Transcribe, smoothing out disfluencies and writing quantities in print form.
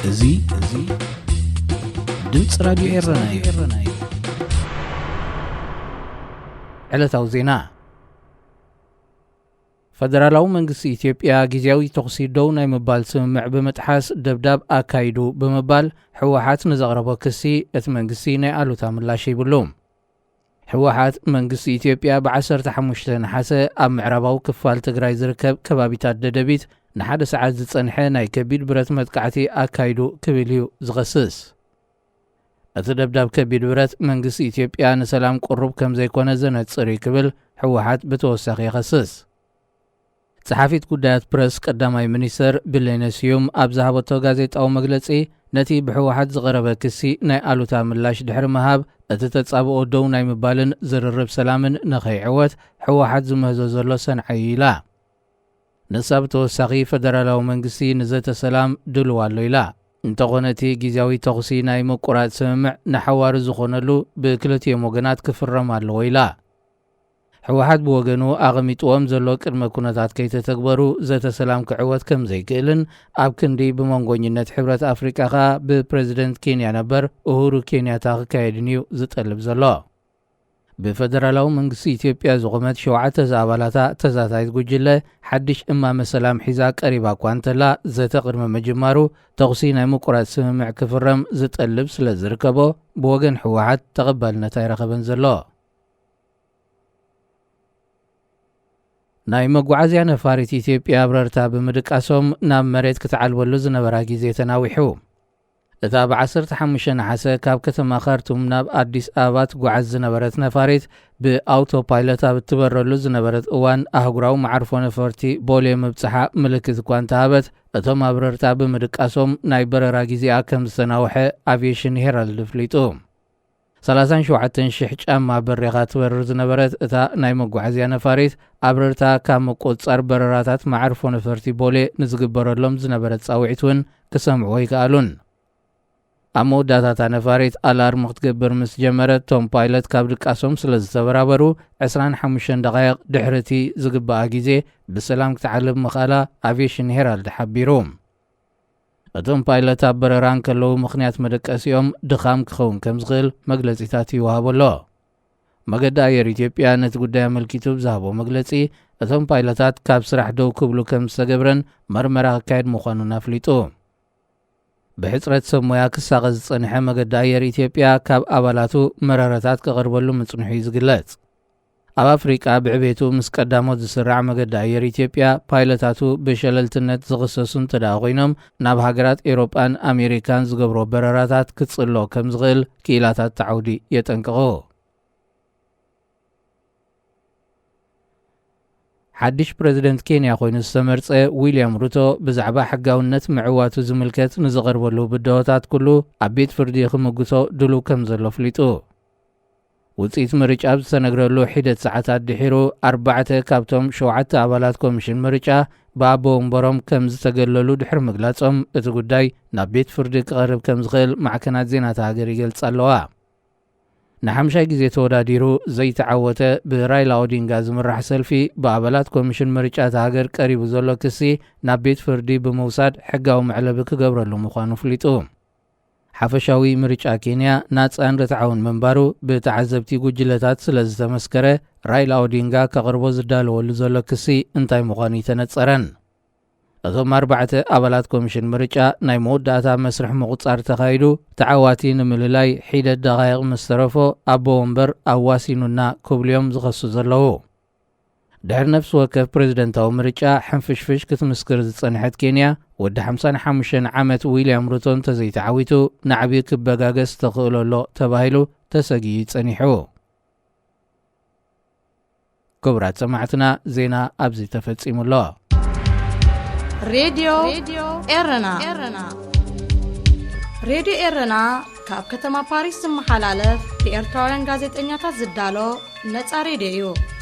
እዙይ ድምጽ ራዲዮ ኤረና ዕለታዊ ዜና ፈደራላዊ መንግስቲ ኢትዮጵያ ጊዜያዊ ተኽሲዶው ናይ ምባል ስምምዕ በመጥሓስ ደብዳብ አካይዱ በመባል ሕወሓት ንዘቕረቦ ክሲ እቲ መንግስቲ ናይ አሉታ ምላሽ ይብሎም። ሕወሓት መንግስቲ ኢትዮጵያ ብ15 ነሓሰ ኣብ ምዕራባዊ ክፋል ትግራይ ዝርከብ ከባቢታት ደደቢት ንሓደ ሰዓት ዝጸንሐ ናይ ከቢድ ብረት መጥቃዕቲ አካይዱ ክብል እዩ ዝኸስስ። እቲ ደብዳብ ከቢድ ብረት መንግስቲ ኢትዮጵያ ንሰላም ቁሩብ ከም ዘይኮነ ዘነጽር ክብል ሕወሓት ብተወሳኺ ይኸስስ። ጸሓፊት ጉዳያት ፕረስ ቀዳማይ ሚኒስተር ቢሌነ ስዩም ኣብ ዝሃበቶ ጋዜጣዊ መግለጺ ነቲ ብሕወሓት ዝቐረበ ክሲ ናይ አሉታ ምላሽ ድሕሪ መሃብ እቲ ተጻብኦ ደው ናይ ምባልን ዝርርብ ሰላምን ንኸይዕወት ሕወሓት ዝምህዞ ዘሎ ሰንዐዩ ኢላ። ንሳ ብተወሳኺ ፈደራላዊ መንግስቲ ንዘተ ሰላም ድልዋ ኣሎ ኢላ። እንተኾነ እቲ ጊዜያዊ ተኽሲ ናይ ምቁራጽ ስምምዕ ንሓዋሪ ዝኾነሉ ብክልቲኦም ወገናት ክፍረም ኣለዎ ኢላ። ሕወሓት ብወገኑ ኣቐሚጥዎም ዘሎ ቅድመ ኩነታት ከይተተግበሩ ዘተ ሰላም ክዕወት ከም ዘይክእልን ኣብ ክንዲ ብመንጎኝነት ሕብረት ኣፍሪቃ ኸ ብፕሬዚደንት ኬንያ ነበር ኡሁሩ ኬንያታ ክካየድን እዩ ዝጠልብ ዘሎ። ብፈደራላዊ መንግስቲ ኢትዮጵያ ዝቑመት 7 ኣባላታ ተዛታይት ጉጅለ ሓድሽ እማመ ሰላም ሒዛ ቀሪባ እኳ እንተላ ዘተ ቅድመ ምጅማሩ ተኽሲ ናይ ምቁራጽ ስምምዕ ክፍረም ዝጠልብ ስለ ዝርከቦ ብወገን ሕወሓት ተቐባልነት ኣይረኸበን ዘሎ። ናይ መጓዓዝያ ነፋሪት ኢትዮጵያ ብረርታ ብምድቃሶም ናብ መሬት ክትዓልበሉ ዝነበራ ጊዜ ተናዊሑ። እታ ብ15 ነሓሰ ካብ ከተማ ካርቱም ናብ አዲስ አበባ ትጓዓዝ ዝነበረት ነፋሪት ብኣውቶፓይለት ኣብ እትበረሉ ዝነበረት እዋን ኣህጉራዊ ማዕርፎ ነፈርቲ ቦሌ ምብፅሓ ምልክት እኳ እንተሃበት እቶም ኣብ በረርታ ብምድቃሶም ናይ በረራ ጊዜኣ ከም ዝተናውሐ አቪዬሽን ሄራልድ ፍሊጡ። 37,000 ጫማ በሪኻ ትበርር ዝነበረት እታ ናይ መጓዓዝያ ነፋሪት ኣብ በረርታ ካብ መቆጻር በረራታት ማዕርፎ ነፈርቲ ቦሌ ንዝግበረሎም ዝነበረት ጻውዒት እውን ክሰምዕዎ ይከኣሉን። ኣብ መወዳእታ ነፋሪት ኣላርም ክትገብር ምስ ጀመረት ቶም ፓይለት ካብ ድቃሶም ስለ ዝተበራበሩ 25 ደቓይቕ ድሕርቲ ዝግባኣ ጊዜ ብሰላም ክትዓልብ ምኽኣላ አቪዬሽን ሄራልድ ሓቢሩ። እቶም ፓይለት ኣብ በረራ እንከለዉ ምኽንያት መደቀሲኦም ድኻም ክኸውን ከም ዝኽእል መግለጺታት ይወሃቦ ኣሎ። መገዲ ኣየር ኢትዮጵያ ነቲ ጉዳይ ኣመልኪቱ ብዝሃቦ መግለጺ እቶም ፓይለታት ካብ ስራሕ ደው ክብሉ ከም ዝተገብረን መርመራ ክካየድ ምዃኑን ኣፍሊጡ። ብሕፅረት ሰብ ሞያ ክሳቐ ዝጸንሐ መገዲ ኣየር ኢትዮጵያ ካብ ኣባላቱ መረረታት ክቐርበሉ ምጽንሑ እዩ ዝግለጽ። ኣብ ኣፍሪቃ ብዕቤቱ ምስ ቀዳሞት ዝስራዕ መገዲ ኣየር ኢትዮጵያ ፓይለታቱ ብሸለልትነት ዝኽሰሱ እንተደኣ ኮይኖም ናብ ሃገራት ኤውሮጳን ኣሜሪካን ዝገብሮ በረራታት ክጽሎ ከም ዝኽእል ክኢላታት ተዓውዲ የጠንቅቑ። ሓድሽ ፕሬዚደንት ኬንያ ኮይኑ ዝተመርጸ ዊልያም ሩቶ ብዛዕባ ሕጋውነት ምዕዋቱ ዝምልከት ንዝቐርበሉ ብድሆታት ኩሉ ኣብ ቤት ፍርዲ ክምግቶ ድሉ ከም ዘሎ ፍሊጡ። ውፅኢት ምርጫ ዝተነግረሉ ሒደት ሰዓታት ድሒሩ 4 ካብቶም 7 ኣባላት ኮሚሽን ምርጫ ብኣቦ ወንበሮም ከም ዝተገለሉ ድሕሪ ምግላጾም እቲ ጉዳይ ናብ ቤት ፍርዲ ክቐርብ ከም ዝኽእል ማዕከናት ዜናታ ሃገር ይገልጽ ኣለዋ። ንሓምሻይ ጊዜ ተወዳዲሩ ዘይተዓወተ ብራይላ ኦዲንጋ ዝምራሕ ሰልፊ ብኣባላት ኮሚሽን ምርጫታ ሃገር ቀሪቡ ዘሎ ክሲ ናብ ቤት ፍርዲ ብምውሳድ ሕጋዊ መዕለቢ ክገብረሉ ምዃኑ ፍሊጡ። ሓፈሻዊ ምርጫ ኬንያ ናጻን ርትዓውን መንባሩ ብተዓዘብቲ ጉጅለታት ስለ ዝተመስከረ ራይላ ኦዲንጋ ከቕርቦ ዝዳለወሉ ዘሎ ክሲ እንታይ ምዃኑ ይተነጸረን። እቶም 4 ኣባላት ኮሚሽን ምርጫ ናይ መወዳእታ መስርሕ ምቁጻር ተኻይዱ ተዓዋቲ ንምልላይ ሒደት ደቓይቕ ምስ ተረፎ ኣቦ ወንበር ኣዋሲኑና ክብልዮም ዝኸሱ ዘለዉ። ድሕሪ ነፍሲ ወከፍ ፕሬዚደንታዊ ምርጫ ሕንፍሽፍሽ ክትምስክር ዝጸንሐት ኬንያ ወዲ 55 ዓመት ዊልያም ሩቶ እንተዘይተዓዊቱ ንዓብዪ ክበጋገስ ተኽእለሎ ተባሂሉ ተሰጊዩ ጸኒሑ። ክቡራት ሰማዕትና ዜና ኣብዚ ተፈጺሙሎ። ሬድዮ ኤረና ሬድዮ ኤረና ካብ ከተማ ፓሪስ ዝመሓላለፍ ብኤርትራውያን ጋዜጠኛታት ዝዳሎ ነፃ ሬድዮ እዩ።